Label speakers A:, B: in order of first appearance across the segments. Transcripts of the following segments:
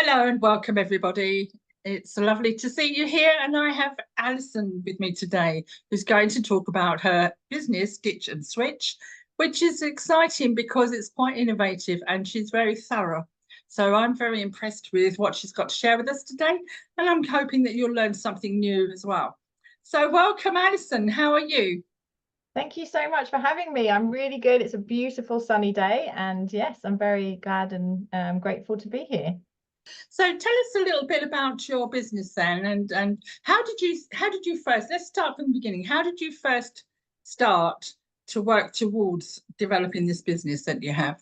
A: Hello and welcome everybody. It's lovely to see you here, and I have Alison with me today, who's going to talk about her business, Ditch and Switch, which is exciting because it's quite innovative and she's very thorough. So I'm very impressed with what she's got to share with us today, and I'm hoping that you'll learn something new as well. So welcome, Alison. How are you?
B: Thank you so much for having me. I'm really good. It's a beautiful sunny day, and yes, I'm very glad and grateful to be here.
A: So tell us a little bit about your business then, and how did you first, let's start from the beginning. How did you first start to work towards developing this business that you have?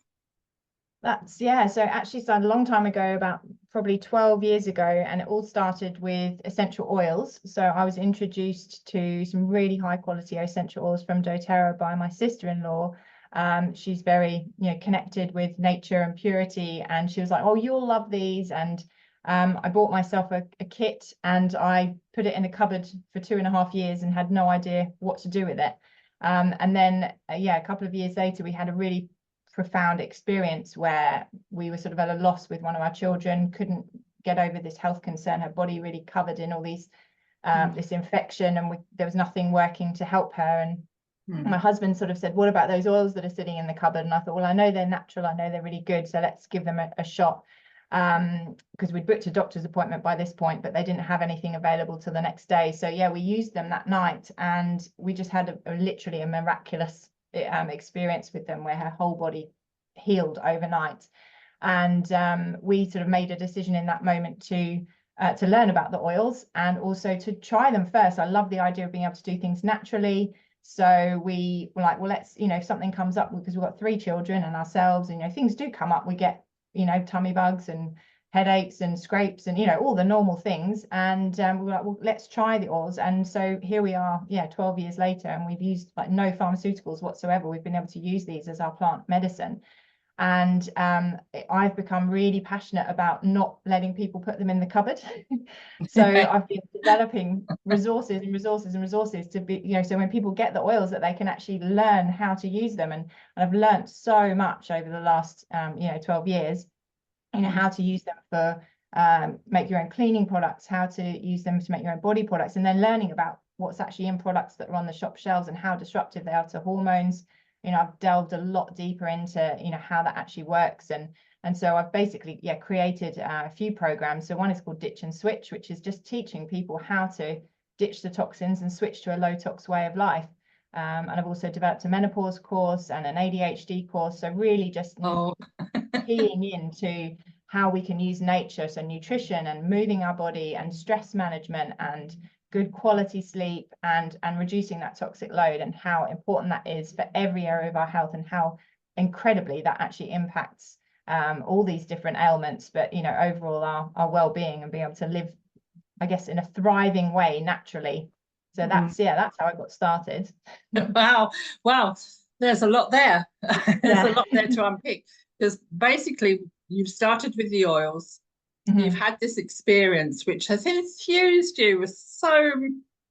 B: So actually started a long time ago, about probably 12 years ago, and it all started with essential oils. So I was introduced to some really high quality essential oils from doTERRA by my sister-in-law. She's very, connected with nature and purity, and she was like, "Oh, you'll love these." And I bought myself a kit, and I put it in a cupboard for 2.5 years and had no idea what to do with it. And then, a couple of years later, we had a really profound experience where we were sort of at a loss with one of our children, couldn't get over this health concern, her body really covered in all these this infection, and there was nothing working to help her. And my husband sort of said, "What about those oils that are sitting in the cupboard?" And I thought, well, I know they're natural, I know they're really good, so let's give them a shot. Because we'd booked a doctor's appointment by this point, but they didn't have anything available till the next day. So yeah, we used them that night, and we just had literally a miraculous experience with them, where her whole body healed overnight. And we sort of made a decision in that moment to learn about the oils and also to try them first. I love the idea of being able to do things naturally. So we were like, well, let's, if something comes up, because we've got 3 children and ourselves, and things do come up. We get, tummy bugs and headaches and scrapes and all the normal things. And we were like, well, let's try the oils. And so here we are, 12 years later, and we've used like no pharmaceuticals whatsoever. We've been able to use these as our plant medicine. And I've become really passionate about not letting people put them in the cupboard. So I've been developing resources and resources and resources to be, so when people get the oils, that they can actually learn how to use them. And I've learned so much over the last 12 years, how to use them for make your own cleaning products, how to use them to make your own body products, and then learning about what's actually in products that are on the shop shelves and how disruptive they are to hormones. I've delved a lot deeper into how that actually works, and so I've basically created a few programs. So one is called Ditch and Switch, which is just teaching people how to ditch the toxins and switch to a low tox way of life. And I've also developed a menopause course and an ADHD course. So really just keying into how we can use nature, so nutrition and moving our body and stress management and good quality sleep and reducing that toxic load, and how important that is for every area of our health, and how incredibly that actually impacts all these different ailments, but overall our well-being, and being able to live, I guess, in a thriving way naturally. So that's how I got started.
A: Wow, there's a lot there. There's a lot there to unpick, because basically you've started with the oils. You've had this experience which has infused you with so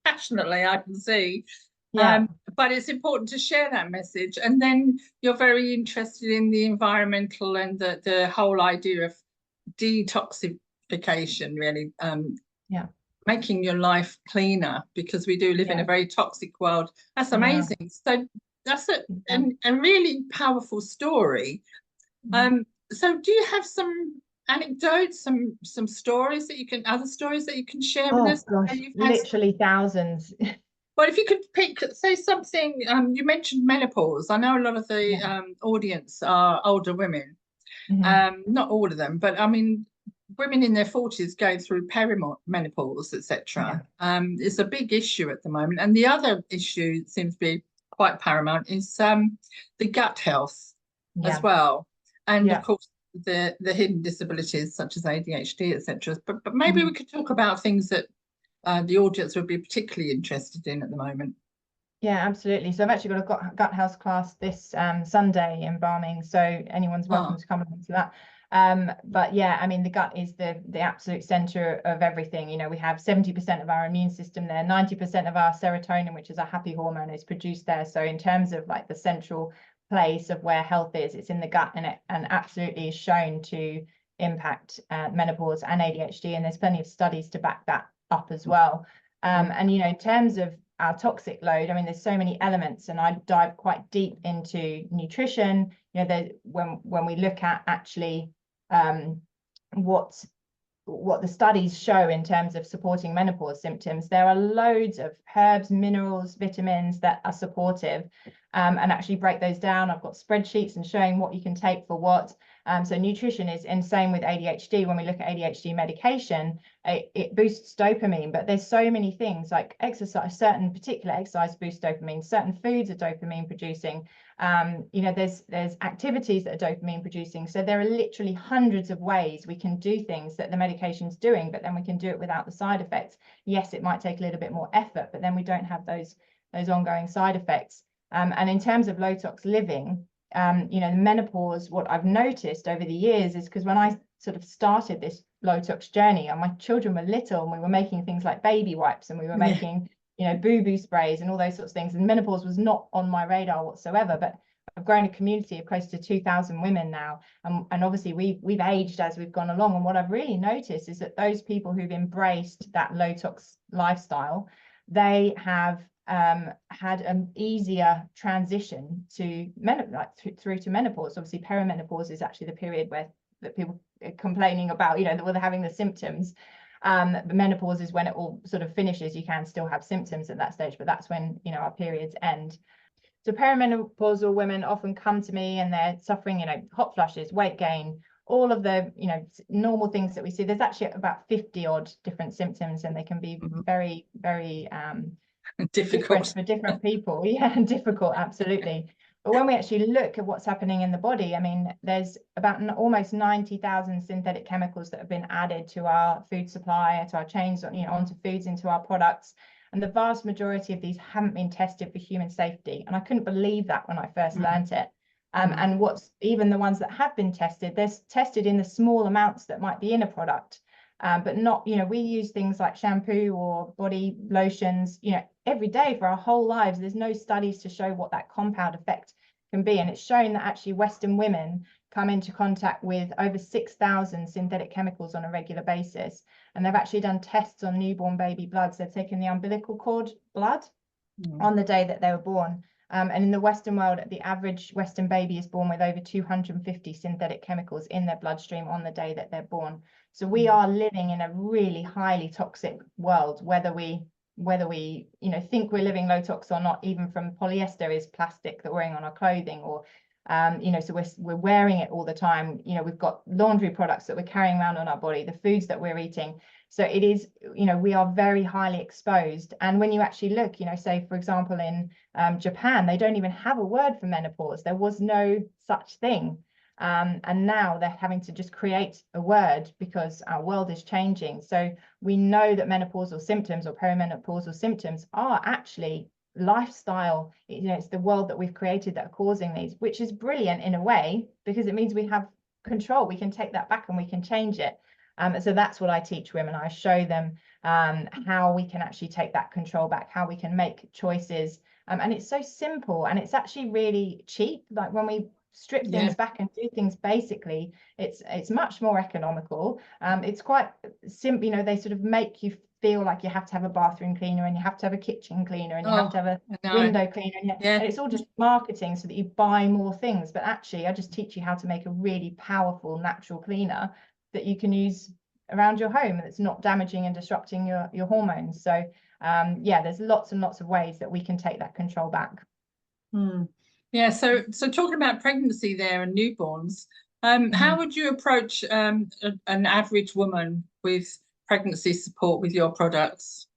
A: passionately, I can see. But it's important to share that message. And then you're very interested in the environmental and the whole idea of detoxification, really. Making your life cleaner, because we do live in a very toxic world. That's amazing. So that's a really powerful story. So do you have some anecdotes, some stories that you can, other stories that you can share with us?
B: Gosh, literally thousands.
A: Well, if you could say something, you mentioned menopause. I know a lot of the audience are older women. Not all of them, but I mean, women in their 40s going through perimenopause, etc. It's a big issue at the moment. And the other issue that seems to be quite paramount is the gut health as well. And of course, the hidden disabilities such as ADHD, etc. But maybe we could talk about things that the audience would be particularly interested in at the moment.
B: Yeah, absolutely. So I've actually got a gut health class this Sunday in Barming, so anyone's welcome to come along to that. But yeah, I mean, the gut is the absolute center of everything. We have 70% of our immune system there, 90% of our serotonin, which is a happy hormone, is produced there. So in terms of like the central place of where health is, it's in the gut, and absolutely is shown to impact menopause and ADHD, and there's plenty of studies to back that up as well. And, you know, in terms of our toxic load, I mean, there's so many elements, and I dive quite deep into nutrition. You know, when we look at actually what the studies show in terms of supporting menopause symptoms, there are loads of herbs, minerals, vitamins that are supportive, and actually break those down. I've got spreadsheets and showing what you can take for what. So nutrition is insane with ADHD. When we look at ADHD medication, it boosts dopamine, but there's so many things like exercise, certain particular exercise boosts dopamine, certain foods are dopamine producing. You know, there's activities that are dopamine producing. So there are literally hundreds of ways we can do things that the medication's doing, but then we can do it without the side effects. Yes, it might take a little bit more effort, but then we don't have those ongoing side effects. And in terms of low-tox living, you know, the menopause, what I've noticed over the years is, because when I sort of started this low-tox journey, and my children were little, and we were making things like baby wipes, and we were making, you know, boo-boo sprays and all those sorts of things, and menopause was not on my radar whatsoever. But I've grown a community of close to 2,000 women now, and obviously we've aged as we've gone along. And what I've really noticed is that those people who've embraced that low-tox lifestyle, they have had an easier transition to through to menopause. Obviously, perimenopause is actually the period that people are complaining about, you know, that they're having the symptoms. The menopause is when it all sort of finishes. You can still have symptoms at that stage, but that's when, you know, our periods end. So perimenopausal women often come to me and they're suffering, you know, hot flushes, weight gain, all of the, you know, normal things that we see. There's actually about 50 odd different symptoms, and they can be very, very different for different people. Yeah, difficult, absolutely. But when we actually look at what's happening in the body, I mean, there's about almost 90,000 synthetic chemicals that have been added to our food supply, to our chains, you know, onto foods, into our products. And the vast majority of these haven't been tested for human safety. And I couldn't believe that when I first learned it. And what's even the ones that have been tested, they're tested in the small amounts that might be in a product. But not, you know, we use things like shampoo or body lotions, you know, every day for our whole lives. There's no studies to show what that compound effect can be. And it's shown that actually Western women come into contact with over 6,000 synthetic chemicals on a regular basis. And they've actually done tests on newborn baby bloods. They've taken the umbilical cord blood on the day that they were born. And in the Western world, the average Western baby is born with over 250 synthetic chemicals in their bloodstream on the day that they're born. So we are living in a really highly toxic world, whether we you know, think we're living low tox or not. Even from polyester is plastic that we're wearing on our clothing, or you know, so we're wearing it all the time. You know, we've got laundry products that we're carrying around on our body, the foods that we're eating. So it is, you know, we are very highly exposed. And when you actually look, you know, say for example in Japan, they don't even have a word for menopause. There was no such thing. And now they're having to just create a word because our world is changing. So we know that menopausal symptoms or perimenopausal symptoms are actually lifestyle. You know, it's the world that we've created that are causing these, which is brilliant in a way, because it means we have control. We can take that back and we can change it. So that's what I teach women. I show them how we can actually take that control back, how we can make choices. And it's so simple, and it's actually really cheap. Like when we strip things back and do things basically, it's much more economical. It's quite simple. You know, they sort of make you feel like you have to have a bathroom cleaner, and you have to have a kitchen cleaner, and you have to have a window cleaner, and it's all just marketing so that you buy more things. But actually I just teach you how to make a really powerful natural cleaner that you can use around your home, and it's not damaging and disrupting your hormones. So yeah, there's lots and lots of ways that we can take that control back.
A: Yeah, so talking about pregnancy there and newborns, how would you approach an average woman with pregnancy support with your products?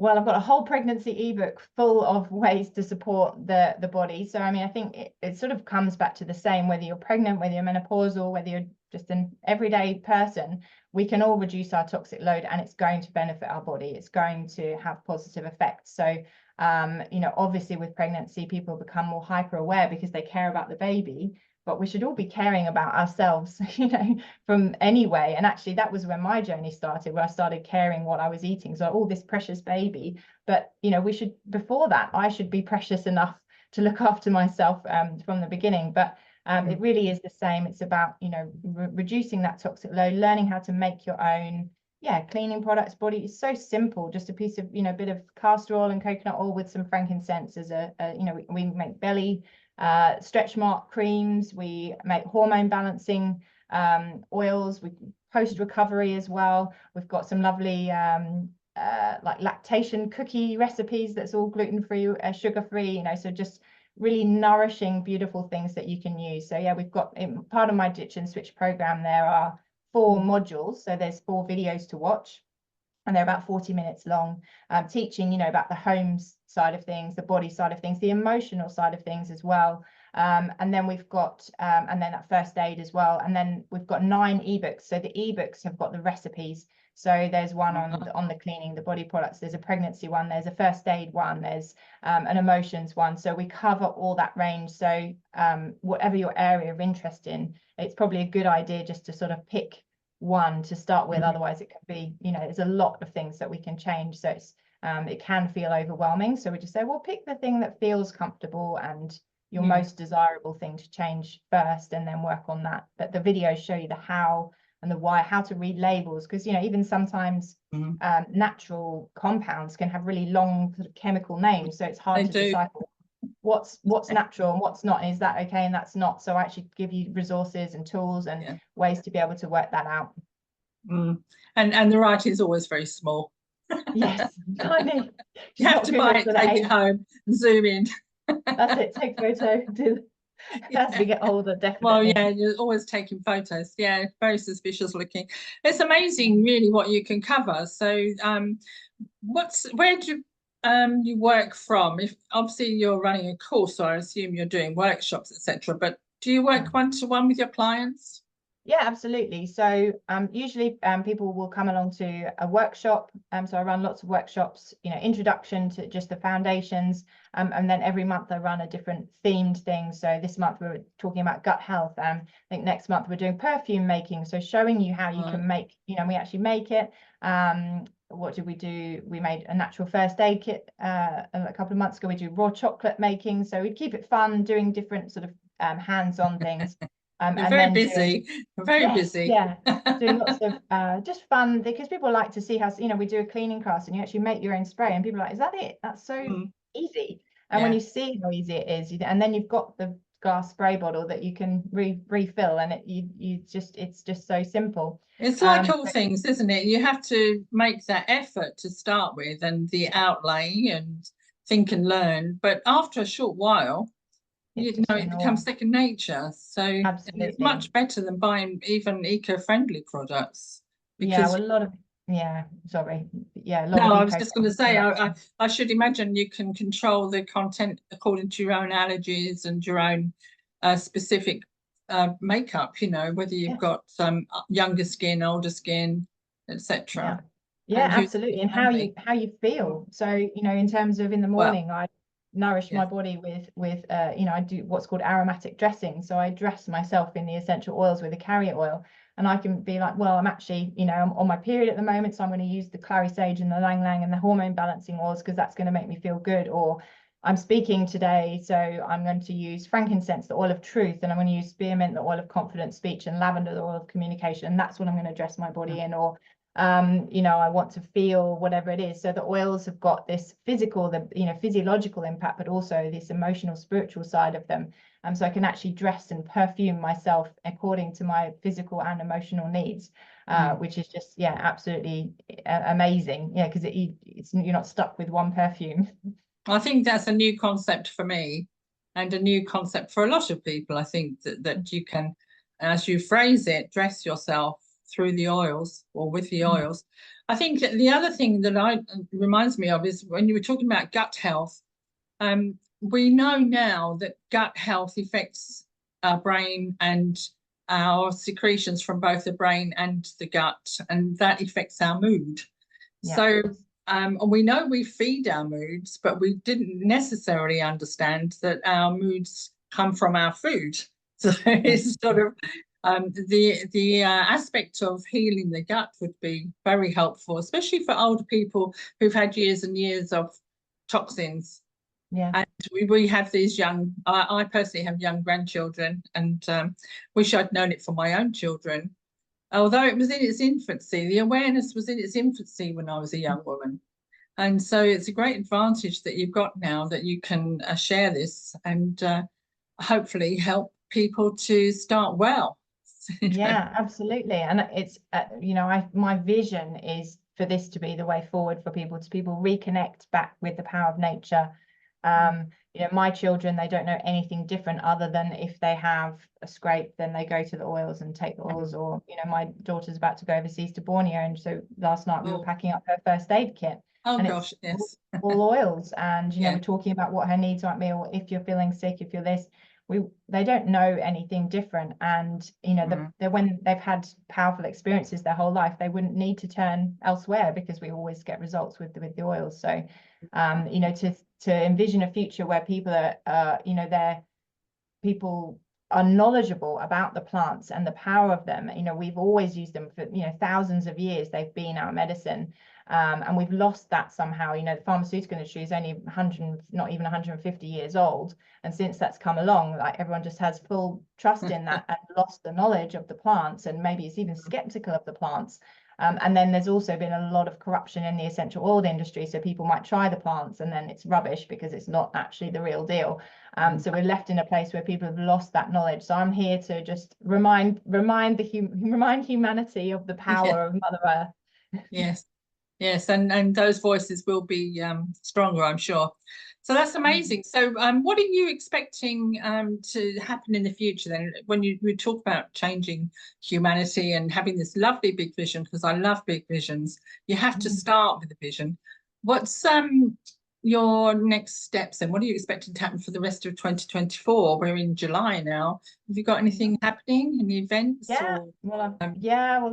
B: Well, I've got a whole pregnancy ebook full of ways to support the body. So I mean, I think it sort of comes back to the same, whether you're pregnant, whether you're menopausal, whether you're just an everyday person, we can all reduce our toxic load, and it's going to benefit our body. It's going to have positive effects. So you know, obviously with pregnancy, people become more hyper aware because they care about the baby, but we should all be caring about ourselves, you know, from anyway. And actually that was when my journey started, where I started caring what I was eating. So all this precious baby, but you know, we should, before that, I should be precious enough to look after myself from the beginning. But It really is the same. It's about, you know, reducing that toxic load, learning how to make your own, cleaning products. Body is so simple. Just a piece of, you know, bit of castor oil and coconut oil with some frankincense as you know, we make belly stretch mark creams. We make hormone balancing oils. We post recovery as well. We've got some lovely like lactation cookie recipes that's all gluten-free, sugar-free, you know, so just really nourishing, beautiful things that you can use. So yeah, we've got, in part of my Ditch and Switch program, there are 4 modules. So there's 4 videos to watch, and they're about 40 minutes long, teaching, you know, about the home side of things, the body side of things, the emotional side of things as well. And then we've got, and then that first aid as well. And then we've got 9 ebooks. So the ebooks have got the recipes. So there's one on the cleaning, the body products. There's a pregnancy one. There's a first aid one. There's an emotions one. So we cover all that range. So whatever your area of interest in, it's probably a good idea just to sort of pick one to start with. Otherwise it could be, you know, there's a lot of things that we can change. So it's it can feel overwhelming. So we just say, well, pick the thing that feels comfortable and your most desirable thing to change first, and then work on that. But the videos show you the how and the why, how to read labels, because, you know, even sometimes natural compounds can have really long sort of chemical names, so it's hard to decipher what's natural and what's not, and is that okay and that's not. So I actually give you resources and tools and ways to be able to work that out.
A: And the writing is always very small.
B: Yes, tiny.
A: You have to buy it, take it home, and zoom in.
B: That's it, take photo, do as we get older, definitely.
A: Well, yeah, you're always taking photos. Yeah, very suspicious looking. It's amazing, really, what you can cover. So, where do you work from? If obviously you're running a course, so I assume you're doing workshops, etc. But do you work one-to-one with your clients?
B: Yeah, absolutely. So usually people will come along to a workshop. So I run lots of workshops, you know, introduction to just the foundations. And then every month I run a different themed thing. So this month we were talking about gut health. I think next month we're doing perfume making. So showing you how you can make, you know, we actually make it. What did we do? We made a natural first aid kit a couple of months ago. We do raw chocolate making. So we keep it fun, doing different sort of hands-on things.
A: You're very busy, very busy.
B: Yeah, doing lots of just fun, because people like to see how, you know, we do a cleaning class and you actually make your own spray, and people are like, is that it? That's so easy. And when you see how easy it is, and then you've got the glass spray bottle that you can refill, and it's just so simple.
A: It's like all things, isn't it? You have to make that effort to start with, and the outlay, and think and learn. But after a short while, you know, it becomes second nature. So it's much better than buying even eco-friendly products.
B: Because well, a lot of sorry. Yeah, a lot
A: no,
B: of
A: I was just going to say, I should imagine you can control the content according to your own allergies and your own specific makeup, you know, whether you've got younger skin, older skin, etc.
B: Yeah, absolutely. And how you feel. So, you know, in terms of in the morning, I nourish my body with you know, I do what's called aromatic dressing. So I dress myself in the essential oils with a carrier oil, and I can be like, well, I'm actually, you know, I'm on my period at the moment, so I'm going to use the clary sage and the lang lang and the hormone balancing oils, because that's going to make me feel good. Or I'm speaking today, so I'm going to use frankincense, the oil of truth, and I'm going to use spearmint, the oil of confident speech, and lavender, the oil of communication. And that's what I'm going to dress my body in. Or you know, I want to feel whatever it is. So the oils have got this physical, you know, physiological impact, but also this emotional, spiritual side of them. So I can actually dress and perfume myself according to my physical and emotional needs, which is just, absolutely amazing. Yeah, because you're not stuck with one perfume.
A: I think that's a new concept for me, and a new concept for a lot of people. I think that you can, as you phrase it, dress yourself through the oils or with the oils. I think the other thing that reminds me of is when you were talking about gut health. We know now that gut health affects our brain and our secretions from both the brain and the gut, and that affects our mood. So we know we feed our moods, but we didn't necessarily understand that our moods come from our food. So it's sort of the aspect of healing the gut would be very helpful, especially for older people who've had years and years of toxins
B: Yeah.
A: And we have these young, I personally have young grandchildren, and wish I'd known it for my own children. Although it was in its infancy, the awareness was in its infancy when I was a young woman. And so it's a great advantage that you've got now, that you can share this and hopefully help people to start well.
B: Yeah, absolutely. And it's, you know, my vision is for this to be the way forward for people, to people reconnect back with the power of nature. You know, my children, they don't know anything different other than if they have a scrape, then they go to the oils and take the oils. Or, you know, my daughter's about to go overseas to Borneo, and so last night we were packing up her first aid kit.
A: Oh
B: And
A: gosh,
B: it's
A: yes.
B: all oils, and you know,
A: Yeah.
B: we're talking about what her needs might be, or if you're feeling sick, if you're this. They don't know anything different, and you know, when they've had powerful experiences their whole life, they wouldn't need to turn elsewhere, because we always get results with the oils. So you know, to envision a future where people are you know, people are knowledgeable about the plants and the power of them. You know, we've always used them for, you know, thousands of years. They've been our medicine, and we've lost that somehow. You know, the pharmaceutical industry is only 100, not even 150 years old, and since that's come along, like, everyone just has full trust in that and lost the knowledge of the plants, and maybe it's even skeptical of the plants. And then there's also been a lot of corruption in the essential oil industry. So people might try the plants and then it's rubbish because it's not actually the real deal. So we're left in a place where people have lost that knowledge. So I'm here to just remind humanity of the power of Mother Earth.
A: Yes, yes, and those voices will be stronger, I'm sure. So that's amazing. So what are you expecting to happen in the future then, when we talk about changing humanity and having this lovely big vision? Because I love big visions. You have to start with a vision. What's your next steps, and what are you expecting to happen for the rest of 2024? We're in July now. Have you got anything happening, any events?
B: Yeah, well,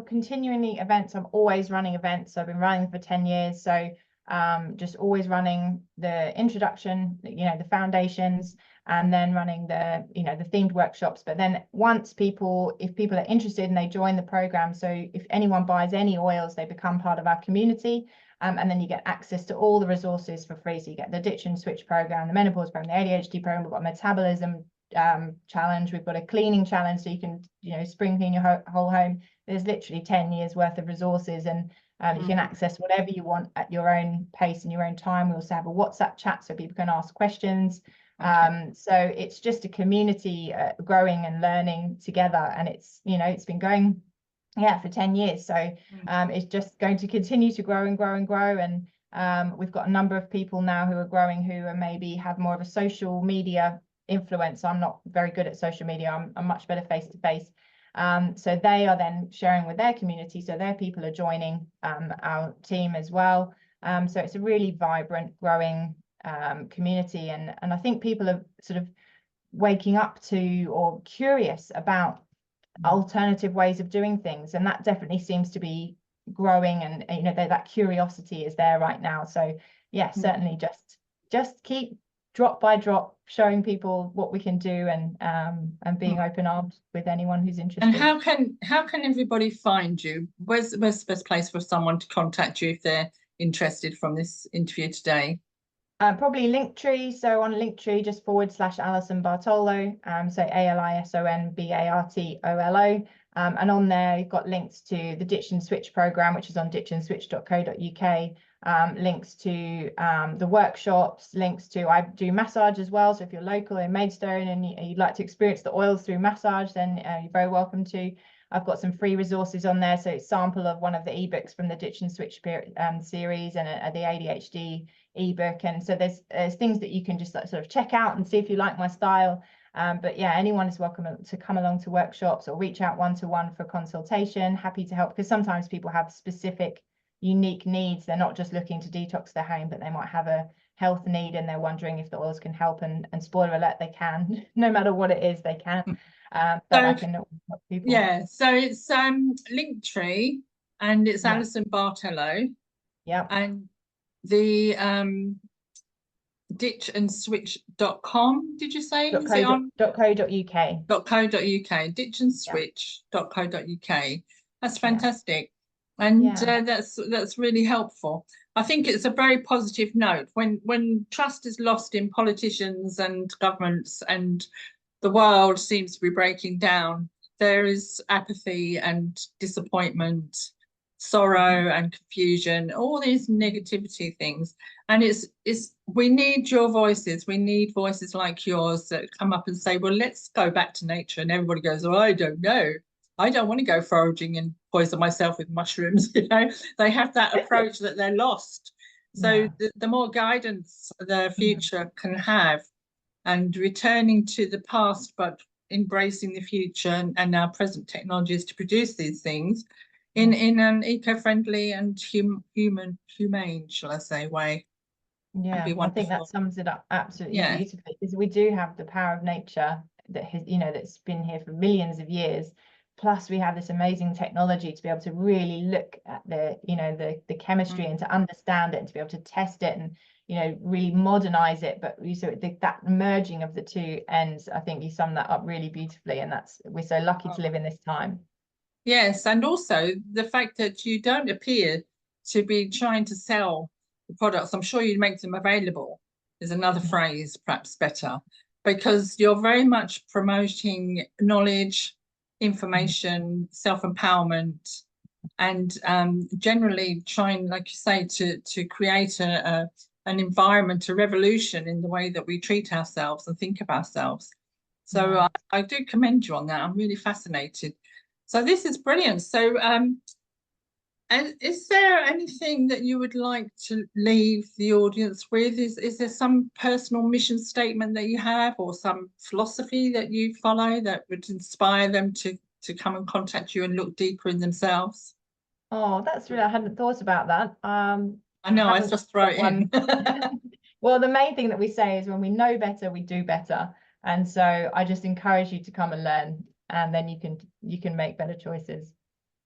B: continuing the events. I'm always running events. I've been running for 10 years. So just always running the introduction, you know, the foundations, and then running the, you know, the themed workshops. But then once if people are interested and they join the program, so if anyone buys any oils, they become part of our community. And then you get access to all the resources for free. So you get the Ditch and Switch program, the menopause program, the ADHD program. We've got a metabolism challenge. We've got a cleaning challenge, so you can, you know, spring clean your whole home. There's literally 10 years worth of resources, and you can access whatever you want at your own pace and your own time. We also have a WhatsApp chat so people can ask questions. So it's just a community growing and learning together, and it's, you know, it's been going for 10 years. So it's just going to continue to grow and grow and grow. And we've got a number of people now who are growing, who are maybe have more of a social media influence. I'm not very good at social media. I'm much better face to face. So they are then sharing with their community. So their people are joining our team as well. So it's a really vibrant, growing community. And I think people are sort of waking up to, or curious about, alternative ways of doing things. And that definitely seems to be growing. And, you know, that curiosity is there right now. So yeah, certainly just keep drop by drop showing people what we can do, and being open armed with anyone who's interested.
A: And how can everybody find you? Where's the best place for someone to contact you if they're interested from this interview today?
B: Probably Linktree. So on Linktree, just / Alison Bartolo. So ALISONBARTOLO. And on there, you've got links to the Ditch and Switch program, which is on ditchandswitch.co.uk. Links to the workshops, links to, I do massage as well. So if you're local in Maidstone and you'd like to experience the oils through massage, then you're very welcome to. I've got some free resources on there. So it's a sample of one of the ebooks from the Ditch and Switch series, and the ADHD ebook. And so there's things that you can just sort of check out and see if you like my style. But yeah, anyone is welcome to come along to workshops or reach out one-to-one for consultation. Happy to help, because sometimes people have specific, unique needs. They're not just looking to detox their home, but they might have a health need and they're wondering if the oils can help. And spoiler alert, they can. No matter what it is, they can. But I can help people.
A: Yeah, so it's Linktree, and it's Alison Bartolo.
B: Yeah.
A: And the ditchandswitch.com, did you say? Is it on
B: .co.uk.
A: .co.uk, ditchandswitch.co.uk. That's fantastic. And that's really helpful. I think it's a very positive note when trust is lost in politicians and governments and the world seems to be breaking down. There is apathy and disappointment, sorrow and confusion, all these negativity things. And it's we need your voices. We need voices like yours that come up and say, well, let's go back to nature. And everybody goes, oh, I don't know. I don't want to go foraging and poison myself with mushrooms. You know, they have that approach that they're lost. So the more guidance the future can have, and returning to the past, but embracing the future and our present technologies to produce these things in an eco-friendly and humane, shall I say, way.
B: Yeah, I think that sums it up absolutely beautifully, because we do have the power of nature that has, you know, that's been here for millions of years. Plus, we have this amazing technology to be able to really look at the, you know, the chemistry and to understand it and to be able to test it and, you know, really modernize it. But so that merging of the two ends, I think you sum that up really beautifully. And we're so lucky to live in this time.
A: Yes, and also the fact that you don't appear to be trying to sell the products. I'm sure you make them available is another phrase, perhaps better, because you're very much promoting knowledge, information, self-empowerment, and generally trying, like you say, to create an environment, a revolution in the way that we treat ourselves and think of ourselves. So I do commend you on that. I'm really fascinated. So this is brilliant. So and is there anything that you would like to leave the audience with? Is there some personal mission statement that you have, or some philosophy that you follow that would inspire them to come and contact you and look deeper in themselves?
B: Oh, that's really, I hadn't thought about that.
A: I know, I just throw it in.
B: Well, the main thing that we say is when we know better, we do better. And so I just encourage you to come and learn, and then you can make better choices.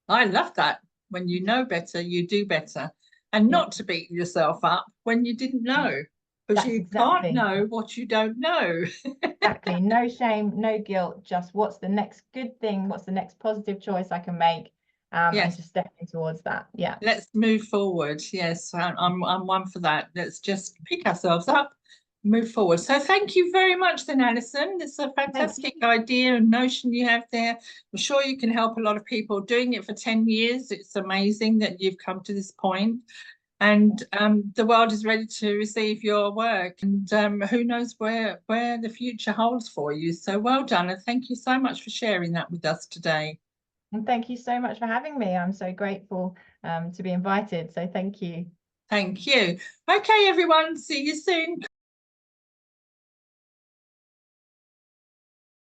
A: I love that. When you know better, you do better. And not to beat yourself up when you didn't know, because you can't know what you don't know.
B: Exactly. No shame, no guilt, just what's the next good thing, what's the next positive choice I can make, and just stepping towards that. Yeah.
A: Let's move forward. Yes, I'm one for that. Let's just pick ourselves up, move forward. So thank you very much then, Alison. It's a fantastic idea and notion you have there. I'm sure you can help a lot of people. Doing it for 10 years, it's amazing that you've come to this point. And the world is ready to receive your work. And who knows where the future holds for you. So well done. And thank you so much for sharing that with us today.
B: And thank you so much for having me. I'm so grateful to be invited. So thank you.
A: Thank you. Okay, everyone. See you soon.